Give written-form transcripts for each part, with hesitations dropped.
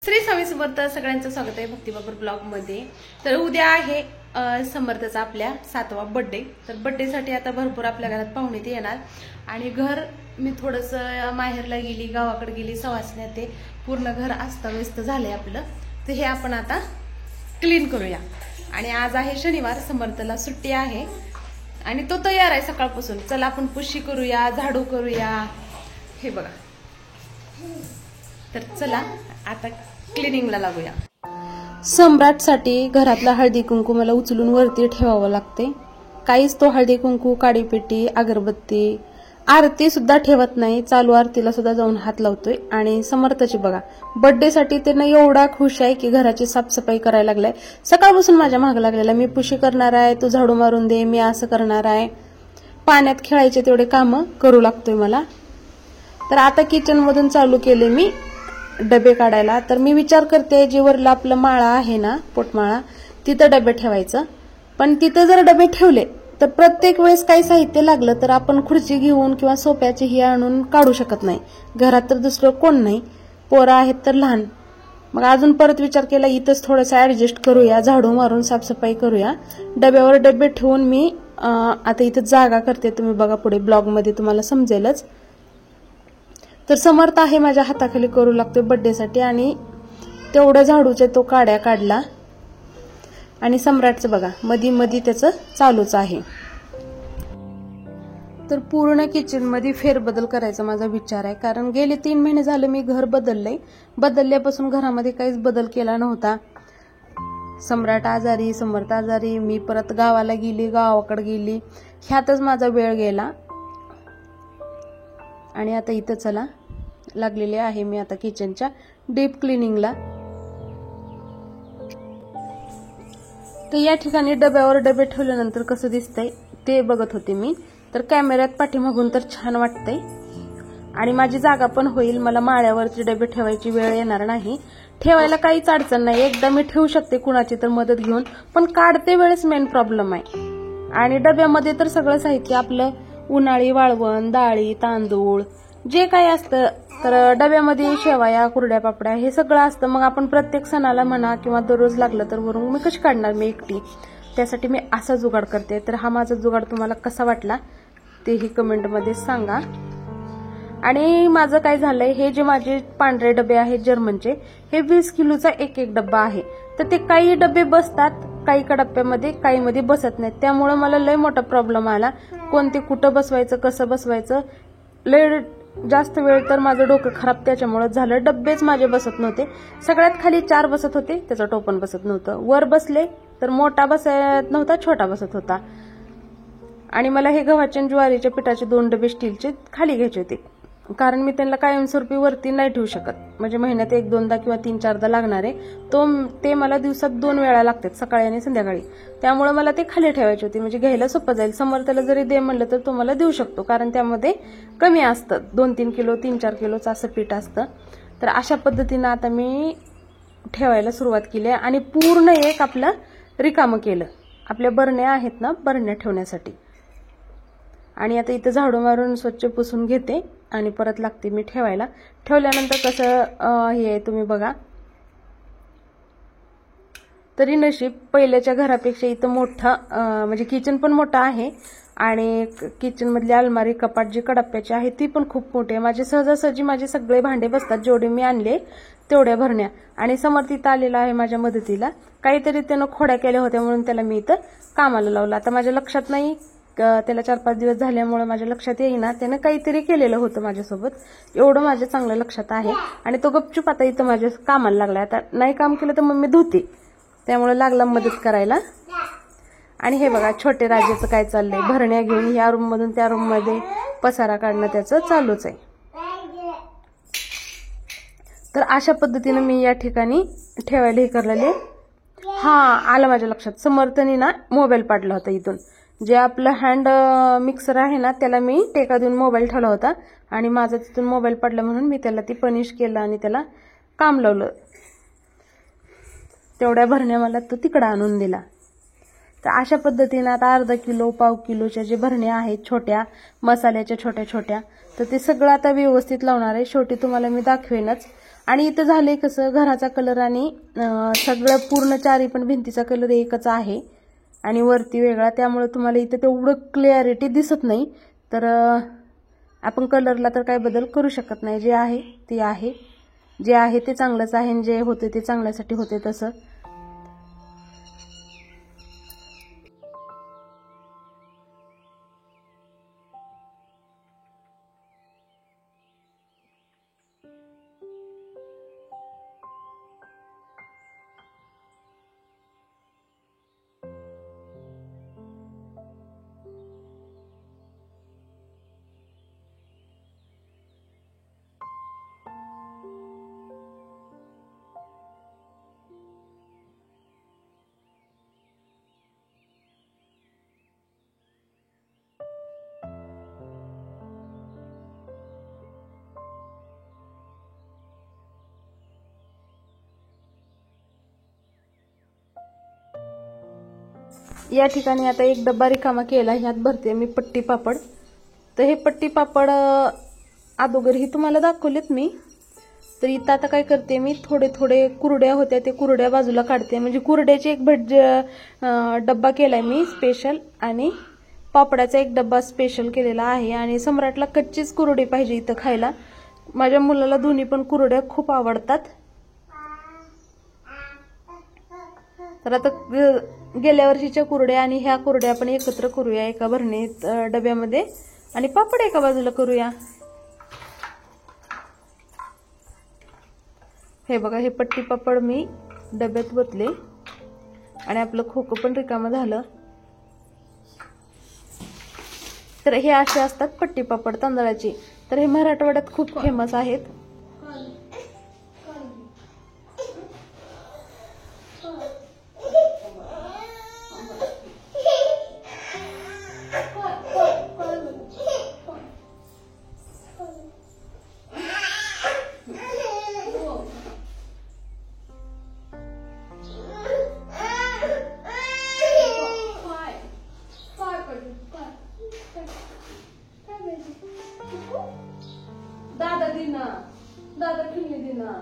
श्री स्वामी समर्थ सगळ्यांचं स्वागत आहे भक्तिबाबर ब्लॉग मध्ये। तर उद्या आहे समर्थचा आपल्या 7वा बर्थडे। तर बर्थडे साठी आता भरपूर आपल्या घरात पाहुणे ते येणार आणि घर मी थोडस माहेरला गेली, गावाकडे गेली, सवासण्यात ते पूर्ण घर अस्ताव्यस्त झालंय आपलं। तर हे आपण आता क्लीन करूया। आणि आज आहे शनिवार, समर्थला सुट्टी आहे आणि तो तयार आहे सकाळपासून। चला आपण पुशी करूया, झाडू करूया। हे बघा, तर चला आता क्लिनिंगला लागूया। सम्राटसाठी घरातला हळदी कुंकू मला उचलून वरती ठेवावं लागते। काहीच तो हळदी कुंकू, काडीपेटी, अगरबत्ती, आरती सुद्धा ठेवत नाही। चालू आरतीला सुद्धा जाऊन हात लावतोय। आणि समर्थची बघा, बर्थडे साठी त्यानं एवढा खुश आहे की घराची साफसफाई करायला लागलाय। सकाळपासून माझ्या मागे लागलेला, मी पुशी करणार आहे, तू झाडू मारून दे, मी असं करणार आहे। पाण्यात खेळायचे तेवढे काम करू लागतोय मला। तर आता किचन मधून चालू केले मी डबे काढायला। तर मी विचार करते, जीवरला आपलं माळा आहे ना, पोटमाळा, तिथं डबे ठेवायचं। पण तिथं जर डबे ठेवले तर प्रत्येक वेळेस काही साहित्य लागलं तर आपण खुर्ची घेऊन किंवा सोप्याची ही आणून काढू शकत नाही। घरात तर दुसरं कोण नाही, पोरं आहेत तर लहान। मग अजून परत विचार केला, इथंच थोडंसं ऍडजस्ट करूया, झाडू मारून साफसफाई करूया। डब्यावर डबे ठेवून मी आता इथं जागा करते। तुम्ही बघा, पुढे ब्लॉग मध्ये तुम्हाला समजेलच। तर समर्थ आहे माझ्या हाताखाली, करू लागतोय बर्थडे साठी। आणि तेवढ्या झाडूचे तो काड्या काढला। आणि सम्राटचं बघा, मधी मधी त्याचं चालूच आहे। तर पूर्ण किचन मध्ये फेरबदल करायचा माझा विचार आहे। कारण गेले 3 महिने झाले मी घर बदललंय। बदलल्यापासून घरामध्ये काहीच बदल केला नव्हता। सम्राट आजारी, समर्थ आजारी, मी परत गावाला गेली, गावाकडे गेली, ह्यातच माझा वेळ गेला। आणि आता इथं चला लागलेले आहे मी आता किचनच्या डीप क्लिनिंगला। तर या ठिकाणी डब्यावर डबे ठेवल्यानंतर कसं दिसतंय ते बघत होते मी। तर कॅमेऱ्यात पाठीमागून तर छान वाटतंय आणि माझी जागा पण होईल, मला माळ्यावरती डबे ठेवायची वेळ येणार नाही। ठेवायला काहीच अडचण नाही, एकदा मी ठेवू शकते कुणाची तर मदत घेऊन। पण काढते वेळेस मेन प्रॉब्लेम आहे। आणि डब्यामध्ये तर सगळं साहित्य आपलं उन्हाळी वाळवण, डाळी, तांदूळ, जे काही असतं, तर डब्यामध्ये शेवया, कुरड्या, पापड्या हे सगळं असतं। मग आपण प्रत्येक सणाला म्हणा किंवा दररोज लागलं तर वरून मी कशी काढणार मी एकटी? त्यासाठी मी असा जुगाड करते। तर हा माझा जुगाड तुम्हाला कसा वाटला तेही कमेंट मध्ये सांगा। आणि माझं काय झालंय, हे जे माझे पांढरे डबे आहेत जर्मनचे, हे 20 किलोचा एक डब्बा आहे। तर ते काही डबे बसतात, काही डब्यामध्ये, काही मध्ये बसत नाहीत। त्यामुळे मला लय मोठा प्रॉब्लेम आला, कोणते कुठं बसवायचं, कसं बसवायचं। लय जास्त वेळ तर माझं डोकं खराब त्याच्यामुळे झालं। डब्बेच माझे बसत नव्हते। सगळ्यात खाली 4 बसत होते, त्याचं टोपण बसत नव्हतं। वर बसले तर मोठा बसत नव्हता, छोटा बसत होता। आणि मला हे गव्हाच्या ज्वारीच्या पिठाचे 2 डबे स्टीलचे खाली घ्यायचे होते। कारण मी त्यांना कायमस्वरूपी वरती नाही ठेवू शकत, म्हणजे महिन्यात 1-2दा किंवा 3-4दा लागणार आहे। ते मला दिवसात 2 वेळा लागतात, सकाळी आणि संध्याकाळी। त्यामुळे मला ते खाली ठेवायचे होते, म्हणजे घ्यायला सोपं जाईल। समर्थला जरी दे म्हणलं तर तो मला देऊ शकतो, कारण त्यामध्ये कमी असतं, 2-3 किलो 3-4 किलोचं असं पीठ असतं। तर अशा पद्धतीनं आता मी ठेवायला सुरुवात केली आणि पूर्ण एक आपलं रिकामं केलं। आपल्या बरण्या आहेत ना, बरण्या ठेवण्यासाठी। आणि आता इथं झाडू मारून स्वच्छ पुसून घेते आणि परत लागते मी ठेवायला। ठेवल्यानंतर कसं हे तुम्ही बघा, तरी नशीब पहिल्याच्या घरापेक्षा इथं मोठं, म्हणजे किचन पण मोठं आहे। आणि किचन मधली अलमारी, कपाट जी कडाप्याची आहे ती पण खूप मोठी आहे। माझे सहजासहजी माझे सगळे भांडे बसतात, जेवढे मी आणले तेवढ्या भरण्या। आणि समर्थ इथं आलेला आहे माझ्या मदतीला, काहीतरी त्यानं खोड्या केल्या होत्या म्हणून त्याला मी इथं कामाला लावलं। आता माझ्या लक्षात नाही, त्याला 4-5 दिवस झाल्यामुळे माझ्या लक्षात येईना, त्यानं काहीतरी केलेलं होतं माझ्यासोबत, एवढं माझ्या चांगलं लक्षात आहे। आणि तो गपचूप आता इथं माझ्या कामाला लागलाय। आता नाही काम केलं तर मग मी धुते, त्यामुळे लागला मदत करायला। आणि हे बघा छोटे राजाचं काय चाललंय, भरण्या घेऊन या रूम मधून त्या रूम मध्ये पसारा काढणं त्याचं चालूच आहे। तर अशा पद्धतीनं मी या ठिकाणी ठेवायला हे करलेले। हा, आलं माझ्या लक्षात, समर्थनी ना मोबाईल पाडला होता इथून, जे आपलं हँड मिक्सर आहे ना त्याला मी टेका देऊन मोबाईल ठेवला होता। आणि माझा तिथून मोबाईल पडला म्हणून मी त्याला ती पनिश केलं आणि त्याला काम लावलं। तेवढ्या भरण्या मला तो तिकडं आणून दिला। तर अशा पद्धतीने आता अर्धा किलो, पाव किलोच्या जे भरण्या आहेत छोट्या, मसाल्याच्या छोट्या छोट्या, तर ते सगळं आता व्यवस्थित लावणार आहे। शेवटी तुम्हाला मी दाखवेनच। आणि इथं झालंय कसं, घराचा कलर आणि सगळं पूर्ण चारी पण भिंतीचा कलर एकच आहे आणि वरती वेगळा, त्यामुळे तुम्हाला इथं तेवढं क्लिअरिटी दिसत नाही. तर आपण कलरला तर काही बदल करू शकत नाही. जे आहे ते आहे, जे आहे ते चांगलंच आहे आणि जे होते ते चांगल्यासाठी होते. तसं या ठिकाणी आता एक डब्बा रिकामा केला, ह्यात भरते मी पट्टी पापड. तर हे पट्टी पापड अगोदरही तुम्हाला दाखवलेत मी. तर इथं आता काय करते मी, थोडे थोडे कुरड्या होत्या ते कुरड्या बाजूला काढते. म्हणजे कुरड्याचे एक डब्बा केलाय मी स्पेशल आणि पापडाचा एक डब्बा स्पेशल केलेला आहे. आणि सम्राटला कच्चीच कुरडी पाहिजे इथं खायला. माझ्या मुलाला दोन्ही पण कुरड्या खूप आवडतात. तर आता गेल्या वर्षीच्या कुरड्या आणि ह्या कुरड्या आपण एकत्र करूया एका भरणीत डब्यामध्ये आणि पापड एका बाजूला करूया. हे बघा, हे पट्टी पापड मी डब्यात बसले आणि आपलं खोकं पण रिकामं झालं. तर हे असे असतात पट्टी पापड तांदळाचे. तर हे मराठवाड्यात खूप फेमस आहेत. दादा खेळले दिना.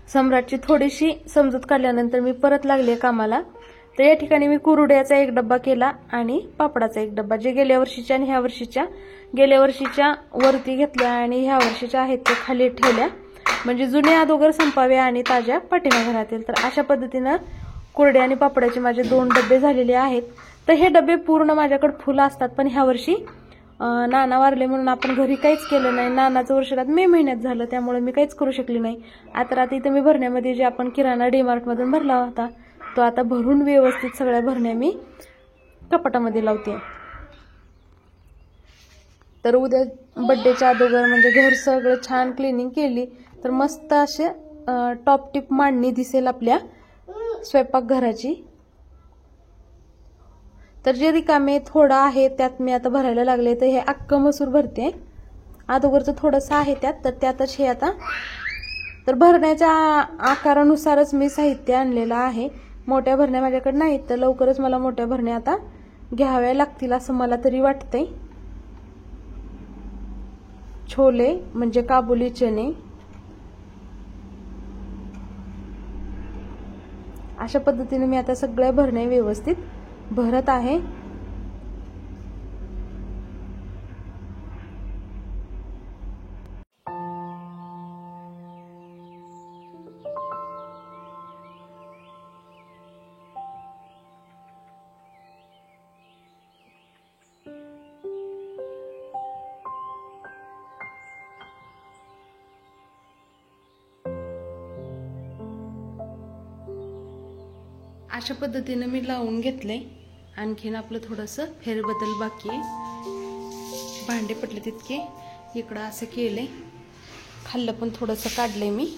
सम्राटची थोडीशी समजूत काढल्यानंतर मी परत लागले कामाला. तर या ठिकाणी मी कुरड्याचा एक डब्बा केला आणि पापडाचा एक डब्बा, जे गेल्या वर्षीच्या आणि ह्या वर्षीच्या, गेल्या वर्षीच्या वरती घेतल्या आणि ह्या वर्षीच्या आहेत ते खाली ठेवल्या. म्हणजे जुने अगोदर संपाव्या आणि ताज्या पाठीमागे राहतील. तर अशा पद्धतीनं कुरड्या आणि पापडाचे माझे 2 डबे झालेले आहेत. तर हे डबे पूर्ण माझ्याकडे फुलं असतात, पण ह्या वर्षी नाना वारले म्हणून आपण घरी काहीच केलं नाही. नानाचं वर्षात मे महिन्यात झालं, त्यामुळे मी काहीच करू शकले नाही. आता इथं मी भरण्यामध्ये जे आपण किराणा डीमार्ट मधून भरला होता तो आता भरून व्यवस्थित सगळ्या भरण्या मी कपाटामध्ये लावते. तर उद्या बड्डेच्या अगोदर म्हणजे घर सगळं छान क्लिनिंग केली तर मस्त असे टॉप टिप मांडणी दिसेल आपल्या स्वयंपाकघराची. तर जे रिकामे थोडं आहे त्यात मी आता भरायला लागले. तर हे अख्ख मसूर भरते, अगोदरचं थोडंसं आहे त्यात, तर त्यातच हे आता. तर भरण्याच्या आकारानुसारच मी साहित्य आणलेलं आहे. मोठ्या भरण्या माझ्याकडे नाहीत, तर लवकरच मला मोठ्या भरण्या आता घ्याव्या लागतील असं मला तरी वाटतंय. छोले म्हणजे काबुली चणे, अशा पद्धतीने मी आता सगळ्या भरण्या व्यवस्थित भरत आहे. अशा पद्धतीने मी लावून घेतले. आणखीन आपलं थोडंसं फेरबदल बाकी आहे. भांडे पडले तितके इकडं असं केले, खाल्लं पण थोडंसं काढलंय मी.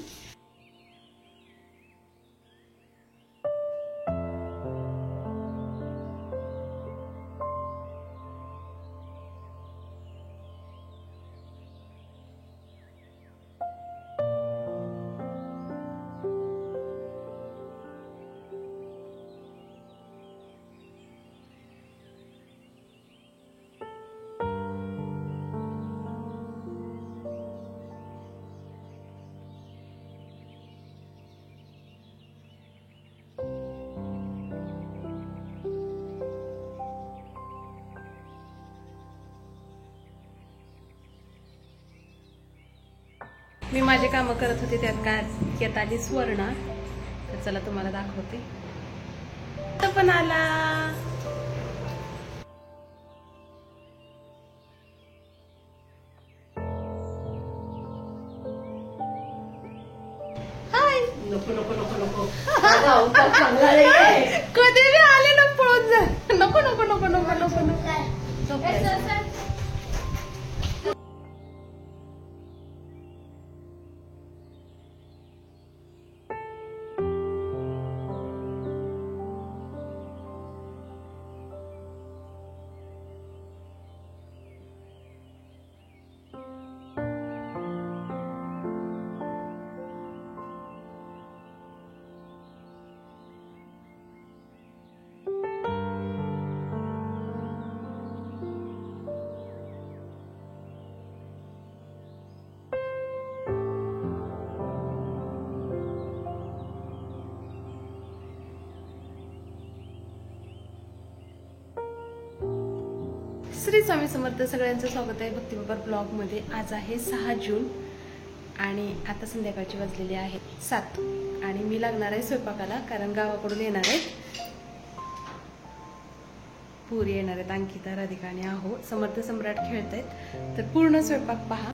मी माझे कामं करत होते त्यात आली स्वर्णा. तर चला तुम्हाला दाखवते. तो पण आला. हाय. नको नको नको नको कधी आले ना पळून जा. नको नको नको नको नको नको. श्री स्वामी समर्थ. सगळ्यांचं स्वागत आहे भक्तिबाबा ब्लॉग मध्ये. आज आहे 6 जून आणि आता संध्याकाळची वाजलेली आहे 7 आणि मी लागणार आहे स्वयंपाकाला, कारण गावाकडून येणार आहेत पुरी येणार आहेत. अंकिता, राधिका आणि आहो. समर्थ सम्राट खेळतायत, तर पूर्ण स्वयंपाक पहा.